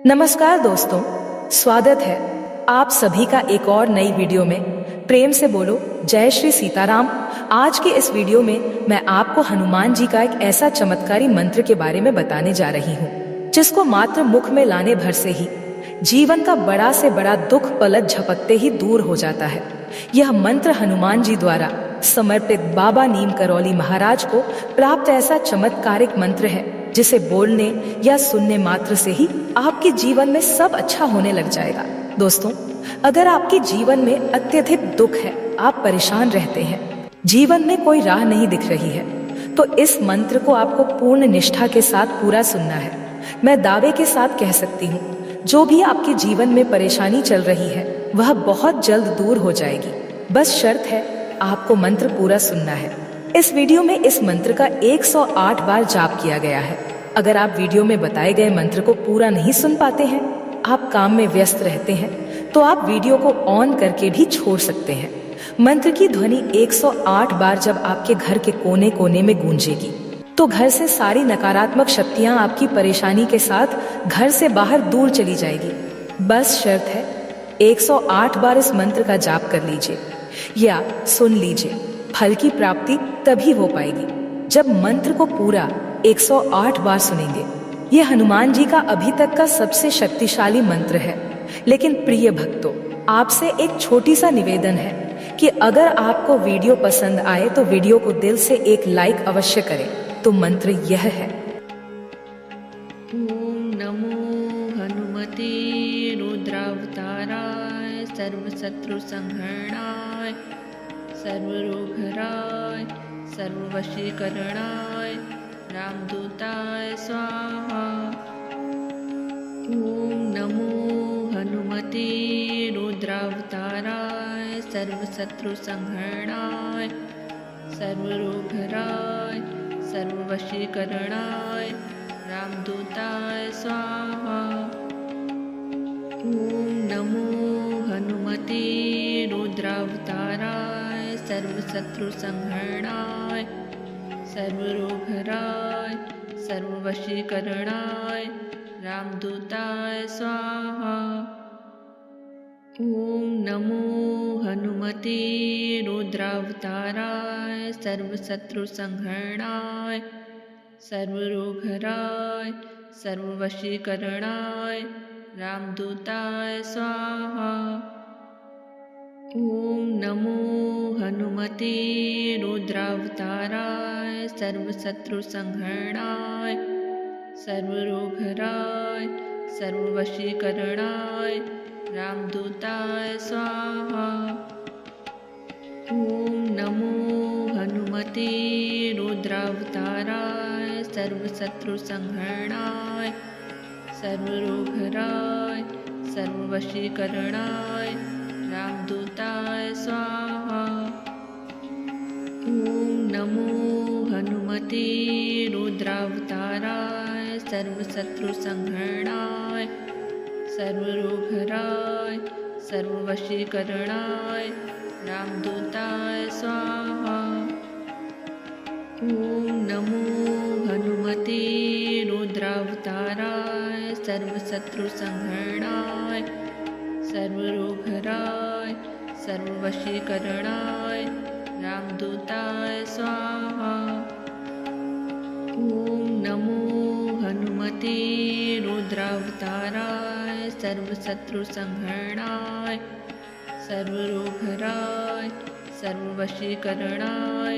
नमस्कार दोस्तों, स्वागत है आप सभी का एक और नई वीडियो में। प्रेम से बोलो जय श्री सीताराम। आज के इस वीडियो में मैं आपको हनुमान जी का एक ऐसा चमत्कारी मंत्र के बारे में बताने जा रही हूँ जिसको मात्र मुख में लाने भर से ही जीवन का बड़ा से बड़ा दुख पलक झपकते ही दूर हो जाता है। यह मंत्र हनुमान जी द्वारा समर्पित बाबा नीम करौली महाराज को प्राप्त ऐसा चमत्कारिक मंत्र है जिसे बोलने या सुनने मात्र से ही आपके जीवन में सब अच्छा होने लग जाएगा। दोस्तों, अगर आपके जीवन में अत्यधिक दुख है, आप परेशान रहते हैं, जीवन में कोई राह नहीं दिख रही है, तो इस मंत्र को आपको पूर्ण निष्ठा के साथ पूरा सुनना है। मैं दावे के साथ कह सकती हूँ, जो भी आपके जीवन में परेशानी चल रही है वह बहुत जल्द दूर हो जाएगी। बस शर्त है, आपको मंत्र पूरा सुनना है। इस वीडियो में इस मंत्र का 108 बार जाप किया गया है। अगर आप वीडियो में बताए गए मंत्र को पूरा नहीं सुन पाते हैं, आप काम में व्यस्त रहते हैं, तो आप वीडियो को ऑन करके भी छोड़ सकते हैं। मंत्र की ध्वनि 108 बार जब आपके घर के कोने कोने में गूंजेगी तो घर से सारी नकारात्मक शक्तियां आपकी परेशानी के साथ घर से बाहर दूर चली जाएगी। बस शर्त है, 108 बार इस मंत्र का जाप कर लीजिए या सुन लीजिए। फल की प्राप्ति तभी हो पाएगी जब मंत्र को पूरा 108 बार सुनेंगे। यह हनुमान जी का अभी तक का सबसे शक्तिशाली मंत्र है। लेकिन प्रिय भक्तों, आपसे एक छोटी सा निवेदन है कि अगर आपको वीडियो पसंद आए तो वीडियो को दिल से एक लाइक अवश्य करें। तो मंत्र यह है: ओम नमो हनुमते रुद्रावताराय सर्वशत्रु संहरणाय सर्वरोगहराय सर्ववशीकरणाय रामदूताय स्वाहा। ओम नमो हनुमते रुद्रावताराय सर्वशत्रु संहरणाय सर्वरोगहराय सर्ववशीकरणाय रामदूताय स्वाहा। ओम नमो हनुमते रुद्रावताराय सर्वशत्रु संहरणाय सर्वरोगहराय सर्ववशीकरणाय रामदूताय स्वाहा। ओम नमो हनुमते रुद्रावताराय सर्वशत्रु संहरणाय सर्वरोगहराय सर्ववशीकरणाय रामदूताय स्वाहा। ओम नमो हनुमते रुद्रावताराय सर्वशत्रु संहरणाय सर्वरोगहराय सर्ववशीकरणाय रामदूताय स्वाहा। ओम नमो हनुमते रुद्रावताराय सर्वशत्रु संहरणाय सर्वरोगहराय सर्ववशीकरणाय रामदूताय स्वाहा। ओम नमो हनुमते रुद्रावताराय सर्वशत्रु संहरणाय सर्वरोगहराय सर्ववशीकरणाय रामदूताय स्वाहा। ओम नमो हनुमते रुद्रावताराय सर्वशत्रु संहरणाय सर्वरोगहराय सर्ववशीकरणाय रामदूताय स्वाहा। ओम नमो हनुमते रुद्रावताराय सर्वशत्रु संहरणाय सर्वरोगहराय सर्ववशीकरणाय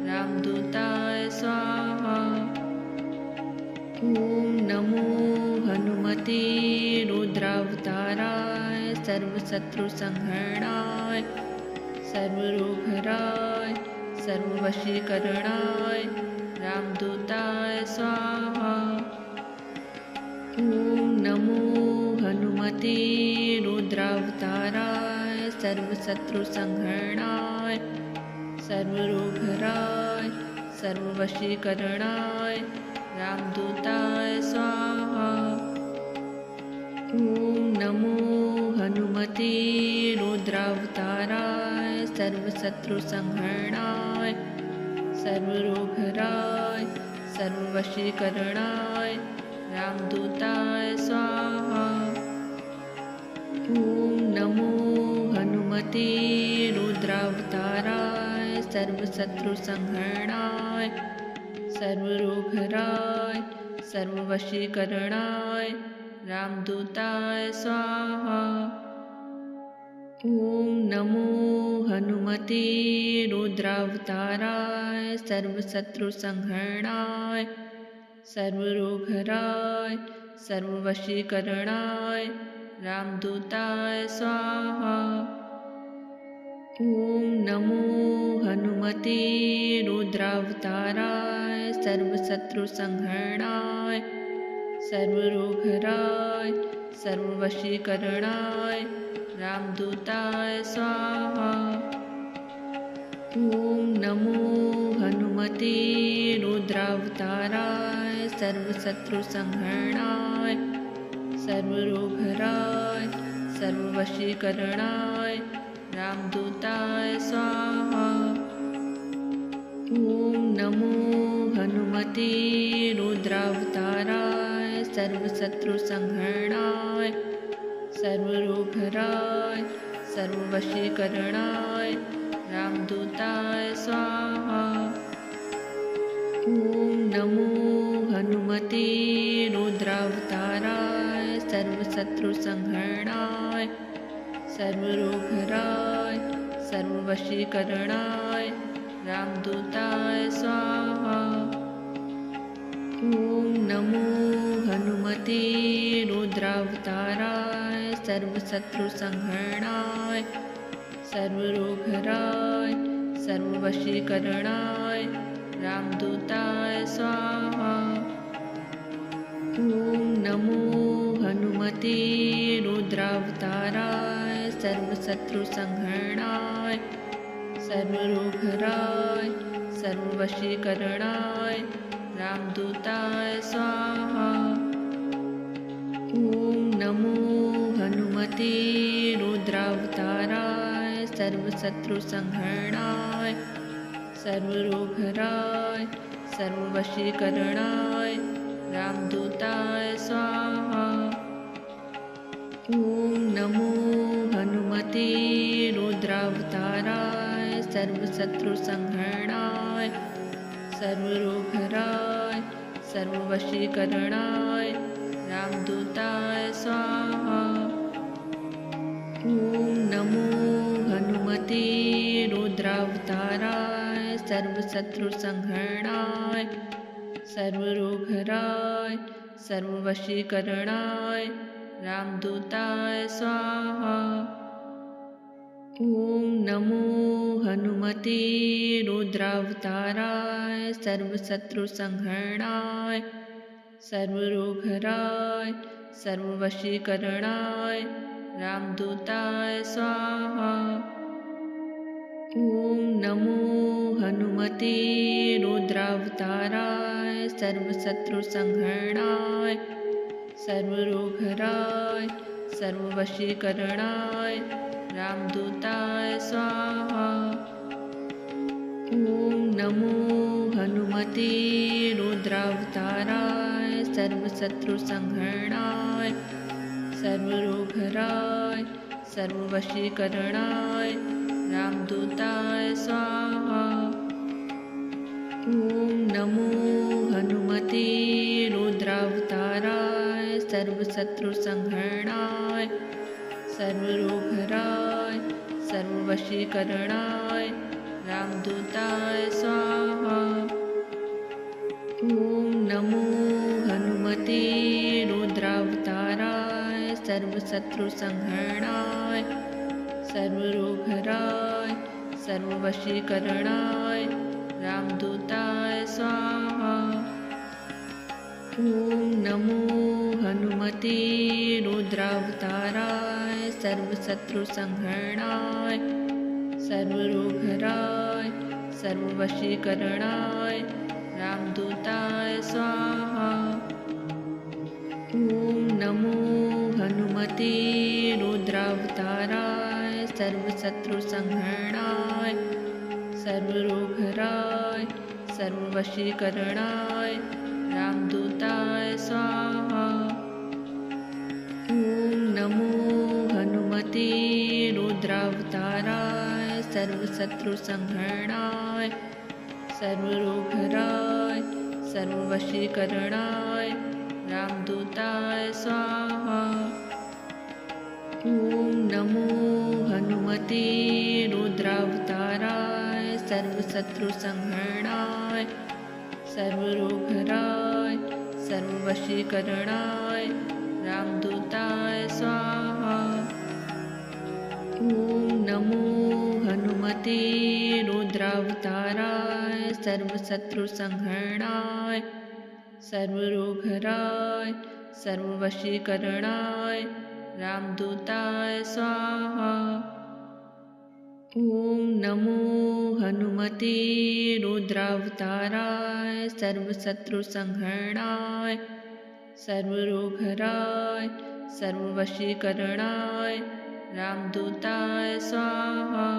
रामदूताय स्वाहा। ओम नमो हनुमते रुद्रावताराय सर्वशत्रु संहरणाय सर्वरोगहराय सर्ववशीकरणाय रामदूताय स्वाहा। ओम नमो हनुमते रुद्रावताराय सर्वशत्रु संहरणाय सर्वरोगहराय सर्ववशीकरणाय रामदूताय स्वाहा। ओम नमो हनुमते रुद्रावताराय सर्वशत्रु संहरणाय सर्वरोगहराय सर्ववशीकरणाय रामदूताय स्वाहा। ॐ नमो हनुमते रुद्रावताराय सर्वशत्रुसंहरणाय सर्वरोगहराय सर्ववशीकरणाय रामदूताय स्वाहा। ॐ नमो हनुमते रुद्रावताराय सर्वशत्रुसंहरणाय सर्वरोगहराय सर्ववशीकरणाय रामदूताय स्वाहा। ॐ नमो हनुमते रुद्रावताराय सर्वशत्रुसंहरणाय सर्वरोगहराय सर्ववशीकरणाय रामदूताय स्वाहा। ॐ नमो हनुमते रुद्रावताराय सर्वशत्रुसंहरणाय सर्वरोगहराय सर्ववशीकरणाय रामदूताय स्वाहा। ॐ नमो हनुमते रुद्रावताराय सर्वशत्रुसंहरणाय सर्वरोगहराय सर्ववशीकरणाय रामदूताय स्वाहा। ॐ नमो हनुमते रुद्रावताराय सर्वशत्रुसंहरणाय सर्वरोगहराय सर्ववशीकरणाय रामदूताय स्वाहा। ॐ नमो हनुमते रुद्रावताराय सर्वशत्रुसंहरणाय सर्वरोगहराय सर्ववशीकरणाय रामदूताय स्वाहा। ॐ नमो हनुमते रुद्रावताराय सर्वशत्रुसंहरणाय सर्वरोगहराय सर्ववशीकरणाय रामदूताय स्वाहा। ॐ नमो हनुमते रुद्रावताराय सर्वशत्रुसंहरणाय सर्वरोगहराय सर्ववशीकरणाय रामदूताय स्वाहा। ॐ नमो हनुमते रुद्रावताराय सर्वशत्रुसंहरणाय सर्वरोगहराय सर्ववशीकरणाय रामदूताय स्वाहा। ॐ नमो हनुमते रुद्रावताराय सर्वशत्रुसंहरणाय सर्वरोगहराय सर्ववशीकरणाय रामदूताय स्वाहा। ॐ नमो हनुमते रुद्रावताराय सर्वशत्रुसंहरणाय सर्वरोगहराय सर्ववशीकरणाय रामदूताय स्वाहा। ॐ नमो हनुमते रुद्रावताराय सर्वशत्रुसंहरणाय सर्वरोगहराय सर्ववशीकरणाय रामदूताय स्वाहा। ॐ नमो हनुमते रुद्रावताराय सर्वशत्रुसंहरणाय सर्वरोगहराय सर्ववशीकरणाय रामदूताय स्वाहा। ॐ नमो हनुमते रुद्रावताराय सर्वशत्रुसंहरणाय सर्वरोगहराय सर्ववशीकरणाय रामदूताय स्वाहा। ॐ नमो हनुमते रुद्रावताराय सर्वशत्रुसंहरणाय सर्वरोगहराय सर्ववशीकरणाय रामदूताय स्वाहा। ॐ नमो हनुमते रुद्रावताराय सर्वशत्रुसंहरणाय सर्वरोगहराय सर्ववशीकरणाय रामदूताय स्वाहा। ॐ नमो हनुमते रुद्रावताराय सर्वशत्रुसंहरणाय सर्वरोगहराय सर्ववशीकरणाय रामदूताय स्वाहा। हनुमते रुद्रावताराय सर्वशत्रुसंहरणाय सर्वरोगहराय सर्ववशीकरणाय रामदूताय स्वाहा। ॐ नमो हनुमते रुद्रावताराय सर्वशत्रुसंहरणाय सर्वरोगहराय सर्ववशीकरणाय रामदूताय स्वाहा। ॐ नमो हनुमते रुद्रावताराय सर्वशत्रुसंहरणाय सर्वरोगहराय सर्ववशीकरणाय रामदूताय स्वाहा। ॐ नमो हनुमते रुद्रावताराय सर्वशत्रुसंहरणाय सर्वरोगहराय सर्ववशीकरणाय रामदूताय स्वाहा।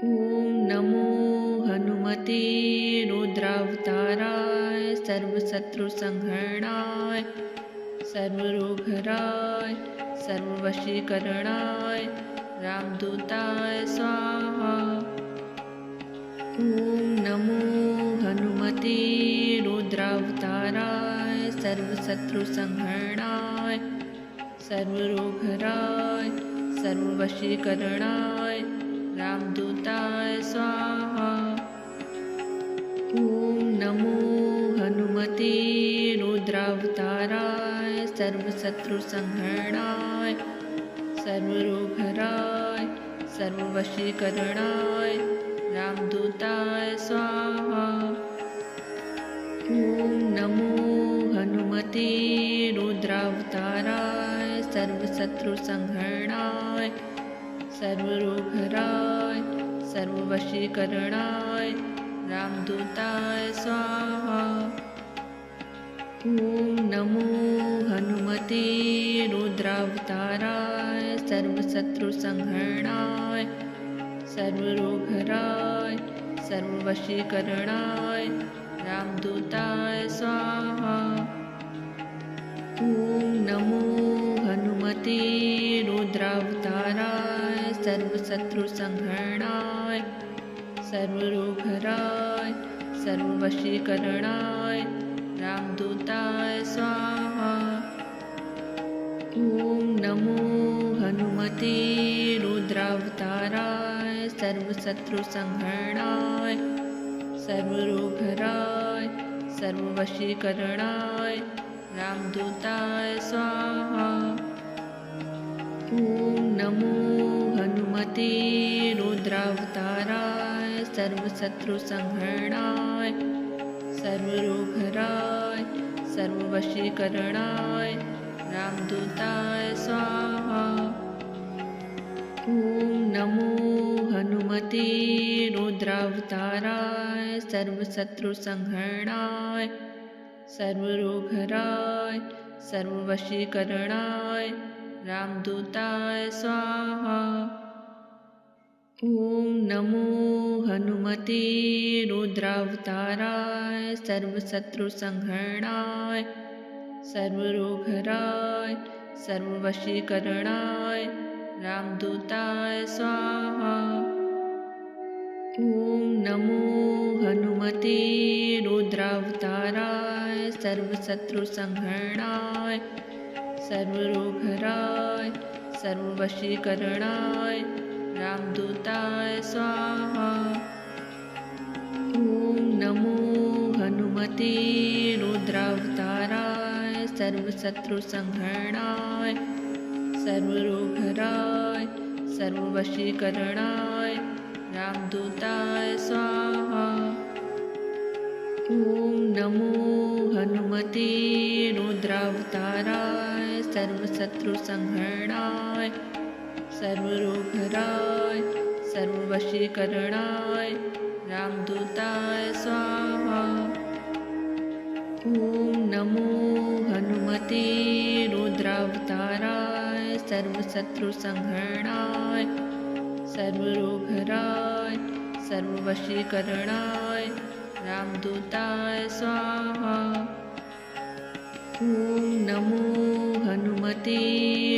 ॐ नमो हनुमते रुद्रावताराय सर्वशत्रुसंहरणाय सर्वरोगहराय सर्ववशीकरणाय रामदूताय स्वाहा। ॐ नमो हनुमते रुद्रावताराय सर्वशत्रुसंहरणाय सर्वरोगहराय सर्ववशीकरणाय रामदूताय स्वाहा। ॐ नमो हनुमते रुद्रावताराय सर्वशत्रुसंहरणाय सर्वरोगहराय सर्ववशीकरणाय रामदूताय स्वाहा। ॐ नमो हनुमते रुद्रावताराय सर्वशत्रुसंहरणाय सर्वरोगहराय सर्ववशीकरणाय रामदूताय स्वाहा। ॐ नमो हनुमते रुद्रावताराय सर्वशत्रुसंहरणाय सर्वरोगहराय सर्ववशीकरणाय रामदूताय स्वाहा। ॐ नमो हनुमते रुद्रावताराय सर्वशत्रुसंहरणाय सर्वरोगहराय सर्ववशीकरणाय रामदूताय स्वाहा। ॐ नमो हनुमते रुद्रावताराय सर्वशत्रुसंहरणाय सर्वरोगहराय सर्ववशीकरणाय रामदूताय स्वाहा। ॐ नमो हनुमते रुद्रावताराय सर्वशत्रुसंहरणाय सर्वरोगहराय सर्ववशीकरणाय रामदूताय स्वाहा। ॐ नमो हनुमते रुद्रावताराय सर्वशत्रुसंहरणाय सर्वरोगहराय सर्ववशीकरणाय रामदूताय स्वाहा। ॐ नमो हनुमते रुद्रावताराय सर्वशत्रुसंहरणाय सर्वरोगहराय सर्ववशीकरणाय रामदूताय स्वाहा। ॐ नमो हनुमते रुद्रावताराय सर्वशत्रुसंहरणाय सर्वरोगहराय सर्ववशीकरणाय रामदूताय स्वाहा। ॐ नमो हनुमते रुद्रावताराय सर्वशत्रुसंहरणाय सर्वरोगहराय सर्ववशीकरणाय रामदूताय स्वाहा। ॐ नमो हनुमते रुद्रावताराय सर्वशत्रुसंहरणाय सर्वरोगहराय सर्ववशीकरणाय रामदूताय स्वाहा। ॐ नमो हनुमते रुद्रावताराय सर्वशत्रुसंहरणाय सर्वरोगहराय सर्ववशीकरणाय रामदूताय स्वाहा। ॐ नमो हनुमते हनुमते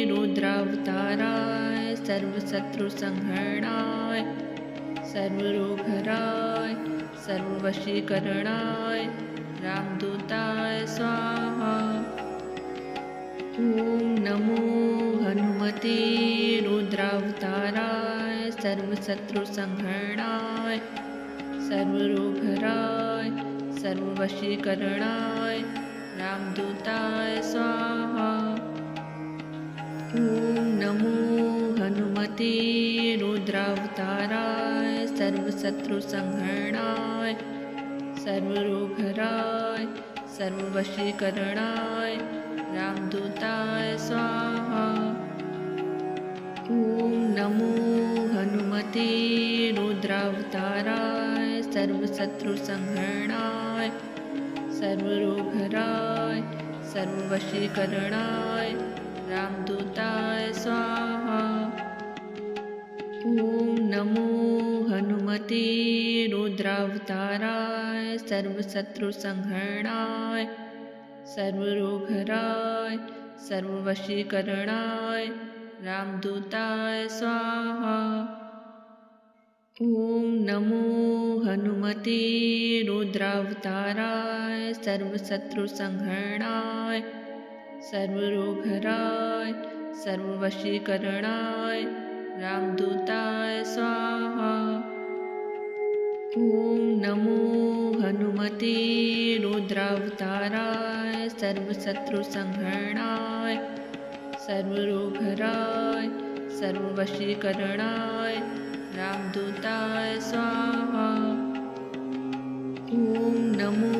रुद्रावताराय सर्वशत्रुसंहरणाय सर्वरोगहराय सर्ववशीकरणाय रामदूताय स्वाहा। ॐ नमो हनुमते रुद्रावताराय सर्वशत्रुसंहरणाय सर्वरोगहराय सर्ववशीकरणाय रामदूताय स्वाहा। ॐ नमो हनुमते रुद्रावताराय सर्वशत्रुसंहरणाय सर्वरोगहराय सर्ववशीकरणाय रामदूताय स्वाहा। ॐ नमो हनुमते रुद्रावताराय सर्वशत्रुसंहरणाय सर्वरोगहराय सर्ववशीकरणाय रामदूताय स्वाहा। ॐ नमो हनुमते रुद्रावताराय सर्वशत्रुसंहरणाय सर्वरोगहराय सर्ववशीकरणाय रामदूताय स्वाहा। ॐ नमो हनुमते रुद्रावताराय सर्वशत्रुसंहरणाय सर्वरोगहराय सर्ववशीकरणाय रामदूताय स्वाहा। ॐ नमो हनुमते रुद्रावताराय सर्वशत्रुसंहरणाय सर्वरोगहराय सर्ववशीकरणाय रामदूताय स्वाहा। ॐ नमो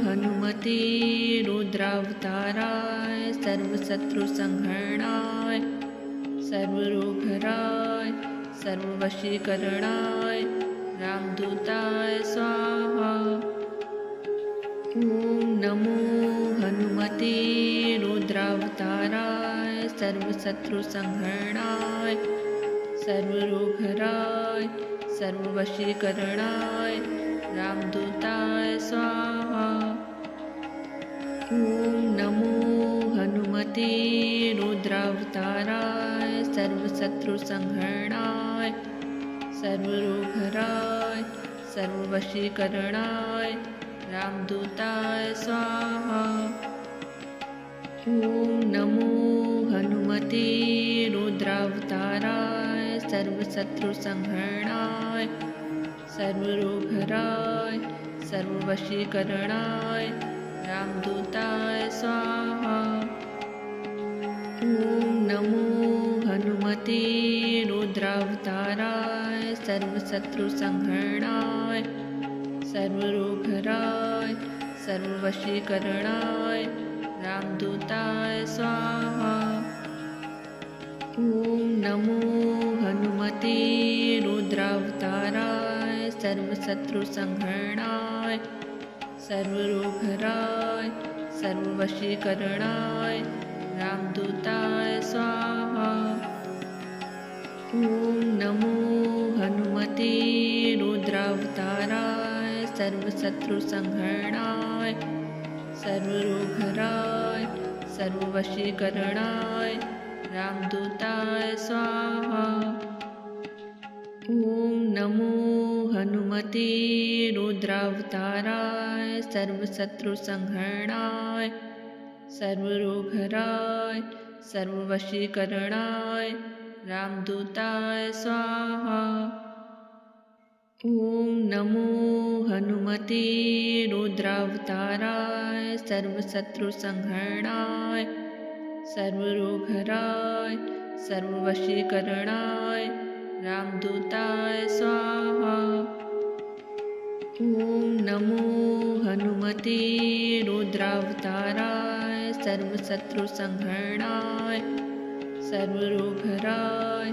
हनुमते रुद्रावताराय सर्वशत्रुसंहरणाय सर्वरोगहराय सर्ववशीकरणाय रामदूताय स्वाहा। ॐ नमो हनुमते रुद्रावताराय सर्वशत्रुसंहरणाय सर्वरोगहराय सर्ववशीकरणाय रामदूताय स्वाहा। ॐ नमो हनुमते रुद्रावताराय सर्वशत्रुसंहरणाय सर्वरोगहराय सर्ववशीकरणाय रामदूताय स्वाहा। ॐ नमो हनुमते रुद्रावताराय सर्वशत्रुसंहरणाय सर्वरोगहराय सर्ववशीकरणाय रामदूताय स्वाहा। ॐ नमो हनुमते रुद्रावताराय सर्वशत्रुसंहरणाय सर्वरोगहराय सर्ववशीकरणाय रामदूताय स्वाहा। ॐ नमो हनुमते रुद्रावताराय सर्वशत्रुसंहरणाय सर्वरोगहराय सर्ववशीकरणाय रामदूताय स्वाहा। ॐ नमो हनुमते रुद्रावताराय सर्वशत्रुसंहरणाय सर्वरोगहराय सर्ववशीकरणाय रामदूताय स्वाहा। ॐ नमो हनुमते रुद्रावताराय सर्वशत्रुसंहरणाय सर्वरोगहराय सर्ववशीकरणाय रामदूताय स्वाहा। ॐ नमो हनुमते रुद्रावताराय सर्वशत्रुसंहरणाय सर्वरोगहराय सर्ववशीकरणाय रामदूताय स्वाहा। ॐ नमो हनुमते रुद्रावताराय सर्वशत्रुसंहरणाय सर्वरोगहराय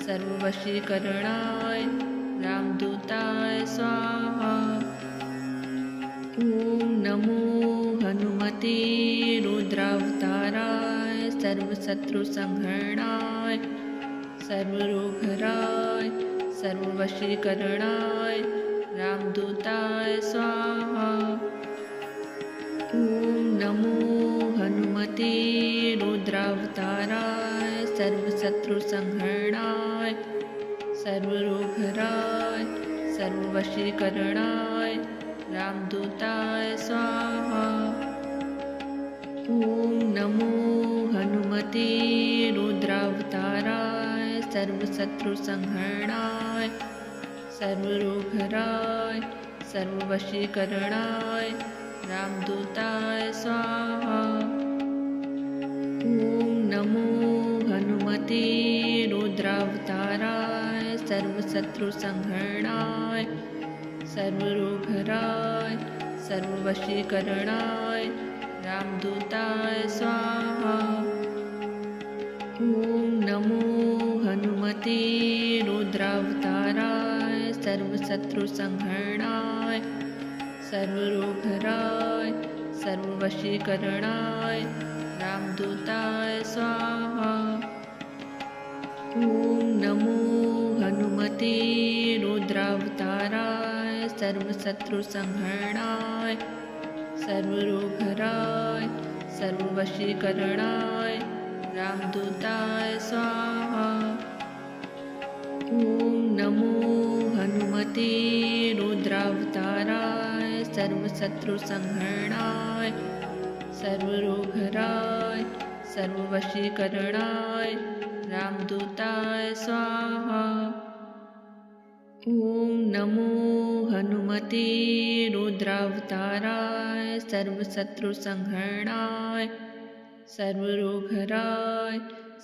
सर्ववशीकरणाय रामदूताय स्वाहा। ॐ नमो हनुमते रुद्रावताराय सर्वशत्रुसंहरणाय सर्वरोगहराय सर्ववशीकरणाय रामदूताय स्वाहा। ॐ नमो हनुमते रुद्रावताराय रुद्रावताराय सर्वशत्रुसंहरणाय सर्वरोगहराय सर्ववशीकरणाय रामदूताय स्वाहा। ॐ नमो हनुमते रुद्रावताराय सर्वशत्रुसंहरणाय सर्वरोगहराय सर्ववशीकरणाय रामदूताय स्वाहा। ॐ नमो हनुमते रुद्रावताराय सर्वशत्रुसंहरणाय सर्वरोगहराय सर्ववशीकरणाय रामदूताय स्वाहा। ॐ नमो हनुमते रुद्रावताराय सर्वशत्रुसंहरणाय सर्वरोगहराय सर्ववशीकरणाय रामदूताय स्वाहा। ॐ नमो हनुमते रुद्रावताराय सर्वशत्रुसंहरणाय सर्वरोगहराय सर्ववशीकरणाय रामदूताय स्वाहा। ॐ नमो हनुमते रुद्रावताराय सर्वशत्रुसंहरणाय सर्वरोगहराय सर्ववशीकरणाय रामदूताय स्वाहा। ॐ नमो हनुमते रुद्रावताराय सर्वशत्रुसंहरणाय सर्वरोगहराय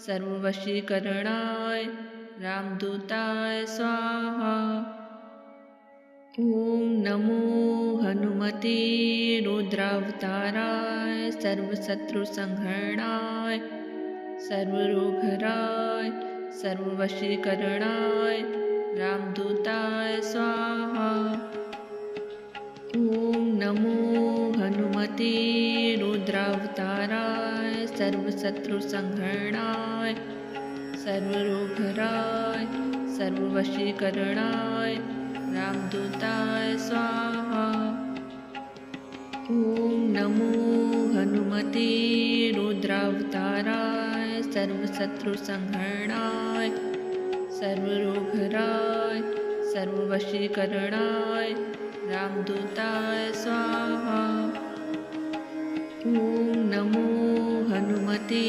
सर्ववशीकरणाय रामदूताय स्वाहा। ॐ नमो हनुमते रुद्रावताराय सर्वशत्रुसंहरणाय सर्वरोगहराय सर्ववशीकरणाय रामदूताय स्वाहा। ॐ नमो हनुमते रुद्रावताराय सर्वशत्रुसंहरणाय सर्वरोगहराय सर्ववशीकरणाय रामदूताय स्वाहा। ॐ नमो हनुमते रुद्रावताराय सर्वशत्रुसंहरणाय सर्वरोगहराय सर्ववशीकरणाय रामदूताय स्वाहा। ॐ नमो हनुमते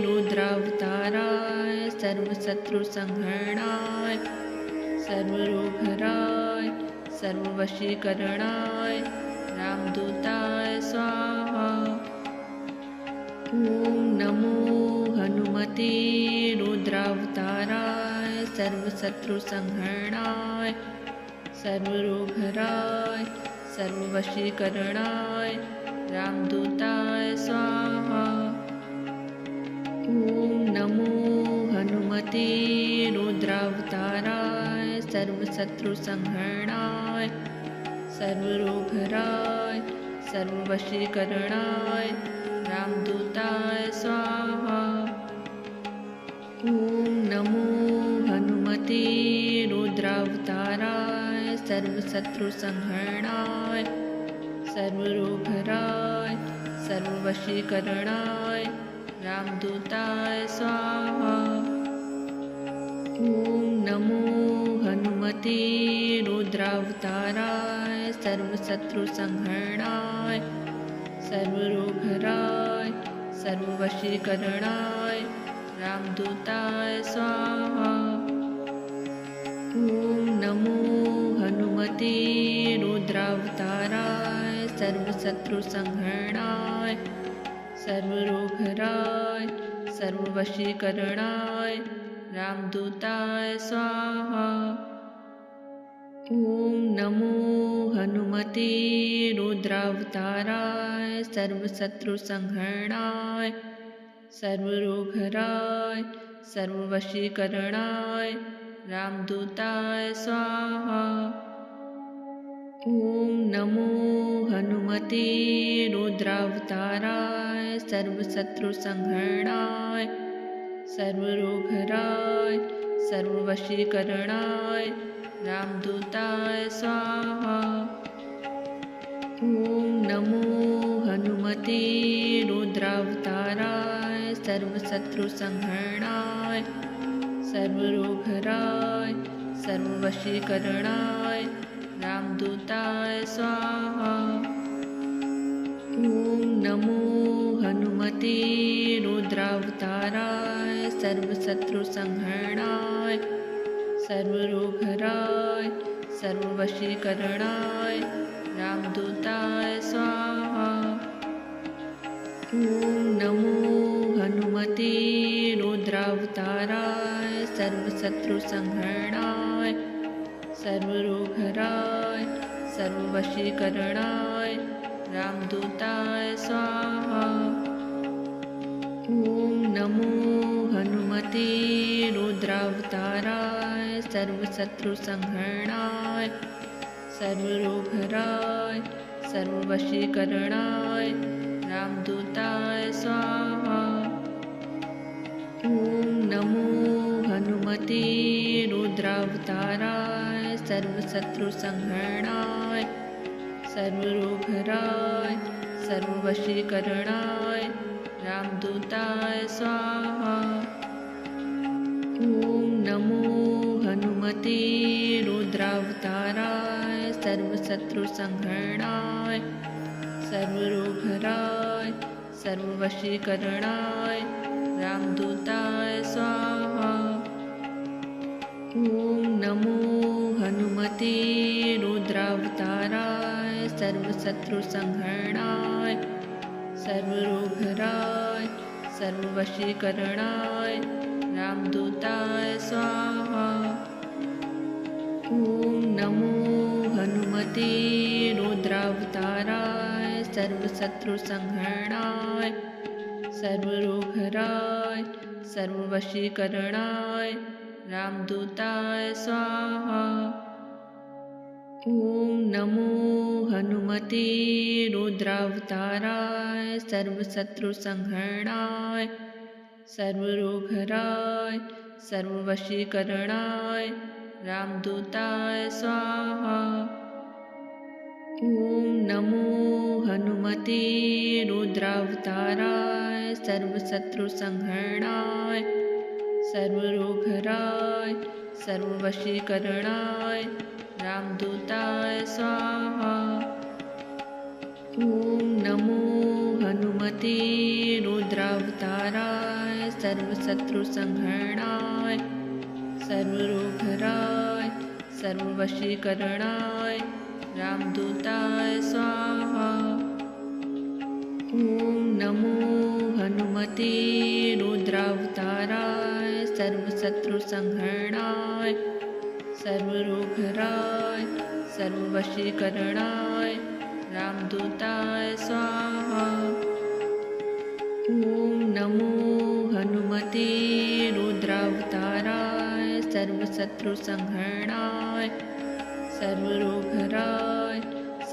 रुद्रावताराय सर्वशत्रुसंहरणाय सर्वरोगहराय सर्ववशीकरणाय रामदूताय स्वाहा। ॐ नमो हनुमते रुद्रावताराय सर्वशत्रुसंहरणाय सर्वरोगहराय सर्ववशीकरणाय रामदूताय स्वाहा। ॐ नमो हनुमते रुद्रावताराय सर्वशत्रुसंहरणाय सर्वरोगहराय सर्ववशीकरणाय रामदूताय स्वाहा। ॐ नमो हनुमते रुद्रावताराय सर्वशत्रुसंहरणाय सर्वरोगहराय सर्ववशीकरणाय रामदूताय स्वाहा। ॐ नमो हनुमते रुद्रावताराय सर्वशत्रुसंहरणाय सर्वरोगहराय सर्ववशीकरणाय रामदूताय स्वाहा। ॐ नमो हनुमते रुद्रावताराय सर्वशत्रुसंहरणाय सर्वरोगहराय सर्ववशीकरणाय रामदूताय स्वाहा। ॐ नमो हनुमते रुद्रावताराय सर्वशत्रुसंहरणाय सर्वरोगहराय सर्ववशीकरणाय रामदूताय स्वाहा। ॐ नमो हनुमते रुद्रावताराय सर्वशत्रुसंहरणाय सर्वरोगहराय सर्ववशीकरणाय रामदूताय स्वाहा। ॐ नमो हनुमते रुद्रावताराय सर्वशत्रुसंहरणाय सर्वरोगहराय सर्ववशीकरणाय रामदूताय स्वाहा। ॐ नमो हनुमते रुद्रावताराय सर्वशत्रुसंहरणाय सर्वरोगहराय सर्ववशीकरणाय रामदूताय स्वाहा। ॐ नमो हनुमते रुद्रावताराय सर्वशत्रुसंहरणाय सर्वरोगहराय सर्ववशीकरणाय रामदूताय स्वाहा। ॐ नमो हनुमते रुद्रावताराय सर्वशत्रुसंहरणाय सर्वरोगहराय सर्ववशीकरणाय रामदूताय स्वाहा। ॐ नमो हनुमते रुद्रावताराय सर्वशत्रुसंहरणाय सर्वरोगहराय सर्ववशीकरणाय रामदूताय स्वाहा। ॐ नमो हनुमते रुद्रावताराय सर्वशत्रुसंहरणाय सर्वरोगहराय सर्ववशीकरणाय रामदूताय स्वाहा। ॐ नमो हनुमते रुद्रावताराय सर्वशत्रुसंहरणाय सर्वरोगहराय सर्ववशीकरणाय रामदूताय स्वाहा। ॐ नमो हनुमते रुद्रावताराय सर्वशत्रुसंहरणाय सर्वरोगहराय सर्ववशीकरणाय रामदूताय स्वाहा। ॐ नमो हनुमते रुद्रावताराय सर्वशत्रुसंहरणाय सर्वरोगहराय सर्ववशीकरणाय रामदूताय स्वाहा। ॐ नमो हनुमते रुद्रावताराय सर्वशत्रुसंहरणाय सर्वरोगहराय सर्ववशीकरणाय रामदूताय स्वाहा। ॐ नमो हनुमते रुद्रावताराय सर्वशत्रुसंहरणाय सर्वरोगहराय सर्ववशीकरणाय रामदूताय स्वाहा। ॐ नमो हनुमते रुद्रावताराय सर्वशत्रुसंहरणाय सर्वरोगहराय सर्ववशीकरणाय रामदूताय स्वाहा। ॐ नमो हनुमते रुद्रावताराय सर्वशत्रुसंहरणाय सर्वरोगहराय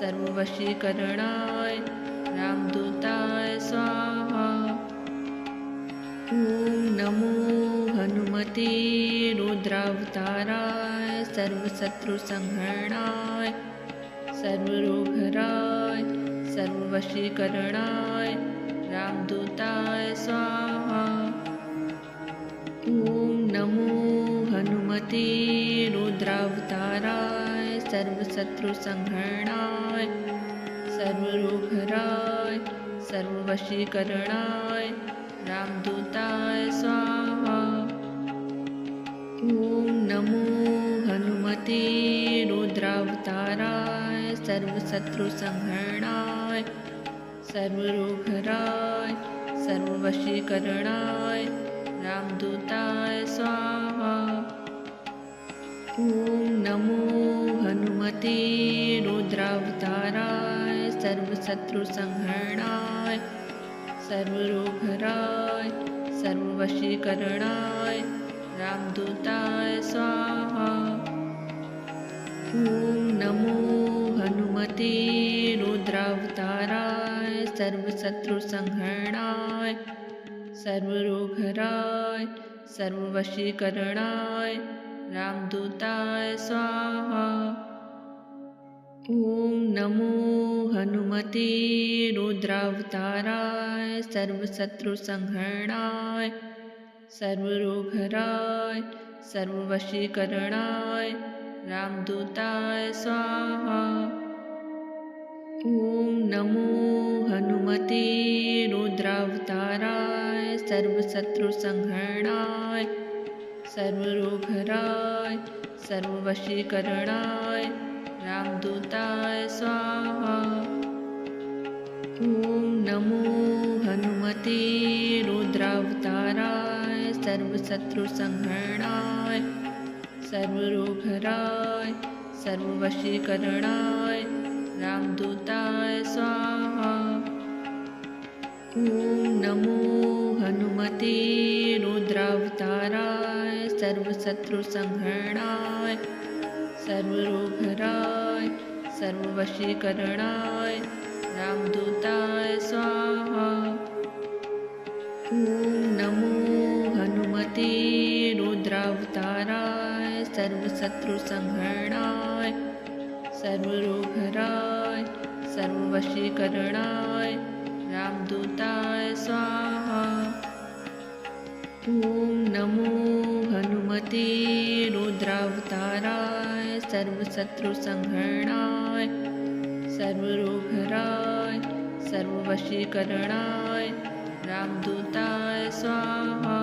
सर्ववशीकरणाय रामदूताय स्वाहा। ॐ नमो हनुमते रुद्रावताराय सर्वशत्रुसंहरणाय सर्वरोगहराय सर्ववशीकरणाय रामदूताय स्वाहा। ॐ नमो हनुमते रुद्रावताराय सर्वशत्रुसंहरणाय सर्वरोगहराय सर्ववशीकरणाय रामदूताय स्वाहा। ॐ नमो हनुमते रुद्रावताराय सर्वशत्रुसंहरणाय सर्वरोगहराय सर्ववशीकरणाय रामदूताय स्वाहा। ॐ नमो हनुमते रुद्रावताराय सर्वशत्रुसंहरणाय सर्वरोगहराय सर्ववशीकरणाय रामदूताय स्वाहा। ॐ नमो हनुमते रुद्रावताराय सर्वशत्रुसंहरणाय सर्वरोगहराय सर्ववशीकरणाय रामदूताय स्वाहा। ॐ ॐ नमो हनुमते रुद्रावताराय सर्वशत्रुसंहरणाय सर्वरोगहराय सर्ववशीकरणाय रामदूताय स्वाहा। ॐ नमो हनुमते रुद्रावताराय सर्वशत्रुसंहरणाय सर्वरोगहराय सर्ववशीकरणाय रामदूताय स्वाहा। ॐ नमो हनुमते रुद्रावताराय सर्वशत्रुसंहरणाय सर्वरोगहराय सर्ववशीकरणाय रामदूताय स्वाहा। ॐ नमो हनुमते रुद्रावताराय सर्वशत्रुसंहरणाय सर्वरोगहराय सर्ववशीकरणाय रामदूताय स्वाहा। ॐ नमो हनुमते रुद्रावताराय सर्वशत्रुसंहरणाय सर्वरोगहराय सर्ववशीकरणाय रामदूताय स्वाहा। ॐ नमो हनुमते रुद्रावताराय सर्वशत्रुसंहरणाय सर्वरोगहराय सर्ववशीकरणाय रामदूताय स्वाहा।